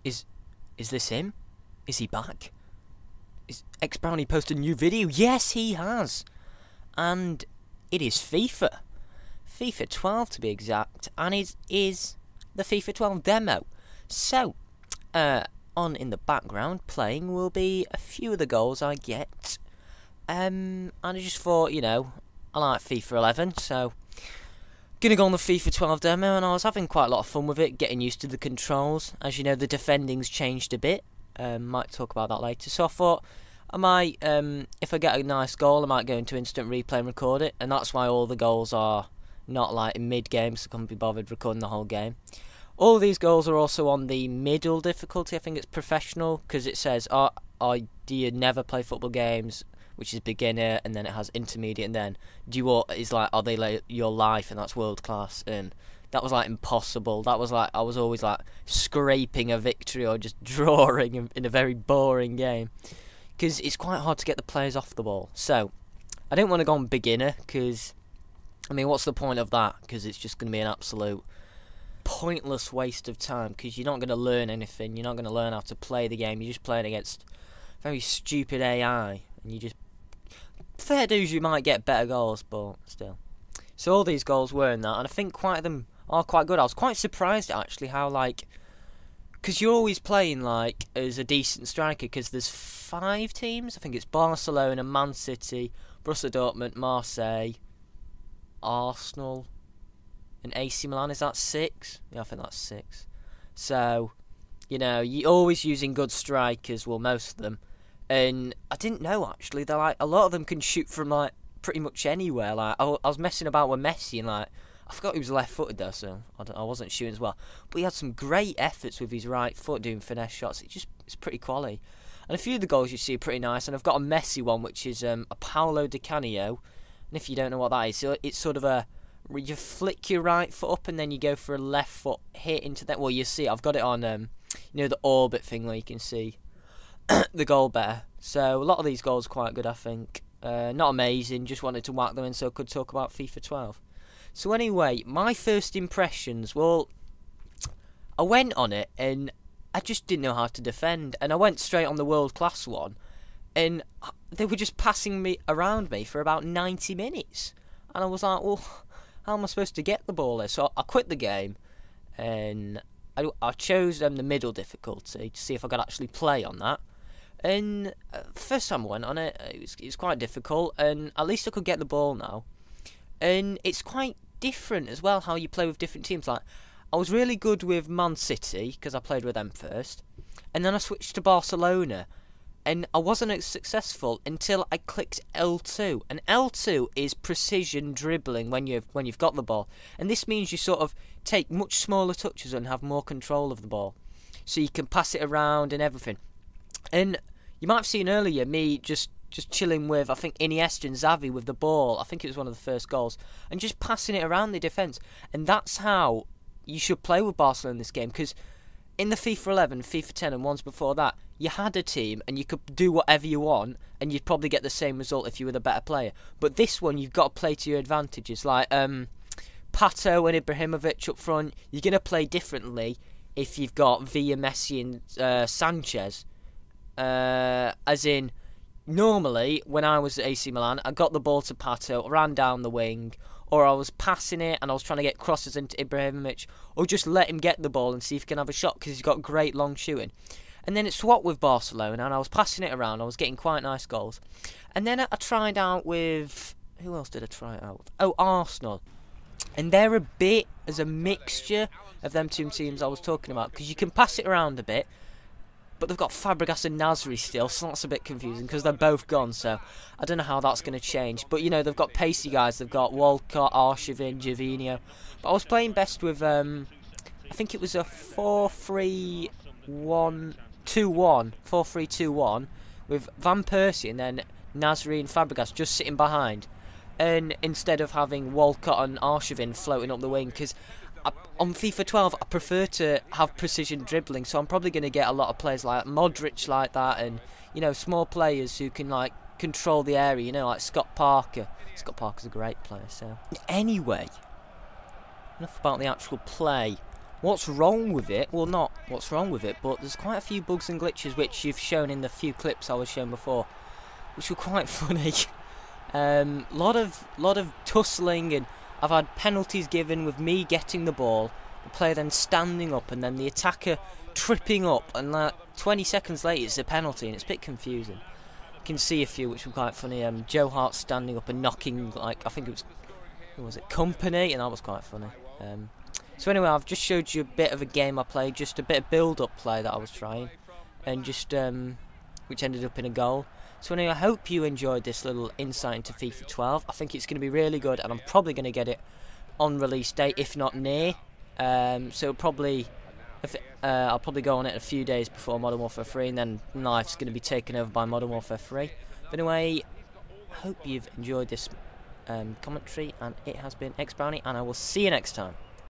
Is this him? Is he back? Is xBrownayy posted a new video? Yes, he has. And it is FIFA. FIFA 12 to be exact. And it is the FIFA 12 demo. So, on in the background playing will be a few of the goals I get. And I just thought, you know, I like FIFA 11, so gonna go on the FIFA 12 demo, and I was having quite a lot of fun with it, getting used to the controls. As you know, the defending's changed a bit. Might talk about that later. So I thought I might, if I get a nice goal, I might go into instant replay and record it, and that's why all the goals are not like in mid-game, so I can't be bothered recording the whole game. All of these goals are also on the middle difficulty. I think it's professional, because it says, do you never play football games, which is beginner, and then it has intermediate, and then are they like your life, and that's world class. And that was like impossible. That was like I was always like scraping a victory or just drawing in a very boring game, because it's quite hard to get the players off the ball. So I didn't want to go on beginner, because I mean, what's the point of that? Because it's just going to be an absolute pointless waste of time, because you're not going to learn anything. You're not going to learn how to play the game. You're just playing against very stupid AI, and you just, fair dues, you might get better goals, but still. So all these goals were in that, and I think quite of them are quite good. I was quite surprised actually how, like, because you're always playing like as a decent striker, because there's 5 teams. I think it's Barcelona, Man City, Borussia Dortmund, Marseille, Arsenal, and AC Milan. Is that 6? Yeah, I think that's 6. So, you know, you're always using good strikers, well, most of them. And I didn't know, actually, they're like, a lot of them can shoot from like pretty much anywhere. Like, I was messing about with Messi, and like, I forgot he was left-footed though, so I wasn't shooting as well. But he had some great efforts with his right foot doing finesse shots. It's pretty quality. And a few of the goals you see are pretty nice. And I've got a Messi one, which is a Paolo Di Canio. And if you don't know what that is, it's sort of you flick your right foot up, and then you go for a left foot hit into that. Well, you see, I've got it on, you know, the orbit thing where you can see the goal better. So a lot of these goals are quite good, I think. Not amazing, just wanted to whack them in so I could talk about FIFA 12. So anyway, my first impressions, well, I went on it and I just didn't know how to defend, and I went straight on the world class one, and they were just passing me around me for about 90 minutes, and I was like, well, how am I supposed to get the ball there? So I quit the game, and I chose the middle difficulty to see if I could actually play on that. And first time I went on it, it was quite difficult, and at least I could get the ball now. And it's quite different as well how you play with different teams. Like, I was really good with Man City because I played with them first, and then I switched to Barcelona, and I wasn't as successful until I clicked L2. And L2 is precision dribbling when you've got the ball, and this means you sort of take much smaller touches and have more control of the ball, so you can pass it around and everything. And you might have seen earlier me just chilling with, I think, Iniesta and Xavi with the ball. I think it was one of the first goals, and just passing it around the defence. And that's how you should play with Barcelona in this game, because in the FIFA 11, FIFA 10 and ones before that, you had a team and you could do whatever you want, and you'd probably get the same result if you were the better player. But this one, you've got to play to your advantages. Like Pato and Ibrahimovic up front, you're going to play differently if you've got Villa, Messi and Sanchez. As in, normally when I was at AC Milan, I got the ball to Pato, ran down the wing, or I was passing it and I was trying to get crosses into Ibrahimovic, or just let him get the ball and see if he can have a shot, because he's got great long shooting. And then it swapped with Barcelona, and I was passing it around. I was getting quite nice goals. And then I tried out with, who else did I try it out with? Oh, Arsenal. And they're a bit as a mixture of them two teams I was talking about, because you can pass it around a bit, but they've got Fabregas and Nasri still, so that's a bit confusing because they're both gone, so I don't know how that's going to change. But, you know, they've got pacey guys. They've got Walcott, Arshavin, Gervinho. But I was playing best with, I think it was a 4-3-1-2-1, 4-3-2-1, with Van Persie and then Nasri and Fabregas just sitting behind. And instead of having Walcott and Arshavin floating up the wing, because on FIFA 12, I prefer to have precision dribbling, so I'm probably going to get a lot of players like Modric like that, and, you know, small players who can, like, control the area, you know, like Scott Parker. Scott Parker's a great player, so. Anyway, enough about the actual play. What's wrong with it? Well, not what's wrong with it, but there's quite a few bugs and glitches which you've shown in the few clips I was shown before, which were quite funny. Lot of tussling, and I've had penalties given with me getting the ball, the player then standing up, and then the attacker tripping up, and like 20 seconds later it's a penalty, and it's a bit confusing. You can see a few which were quite funny. Joe Hart standing up and knocking, like, I think it was, who was it, Company, and that was quite funny. So anyway, I've just showed you a bit of a game I played, just a bit of build-up play that I was trying, and just which ended up in a goal. So anyway, I hope you enjoyed this little insight into FIFA 12. I think it's going to be really good, and I'm probably going to get it on release date, if not near. So probably, I'll probably go on it a few days before Modern Warfare 3, and then life's going to be taken over by Modern Warfare 3. But anyway, I hope you've enjoyed this commentary, and it has been xBrownayy, and I will see you next time.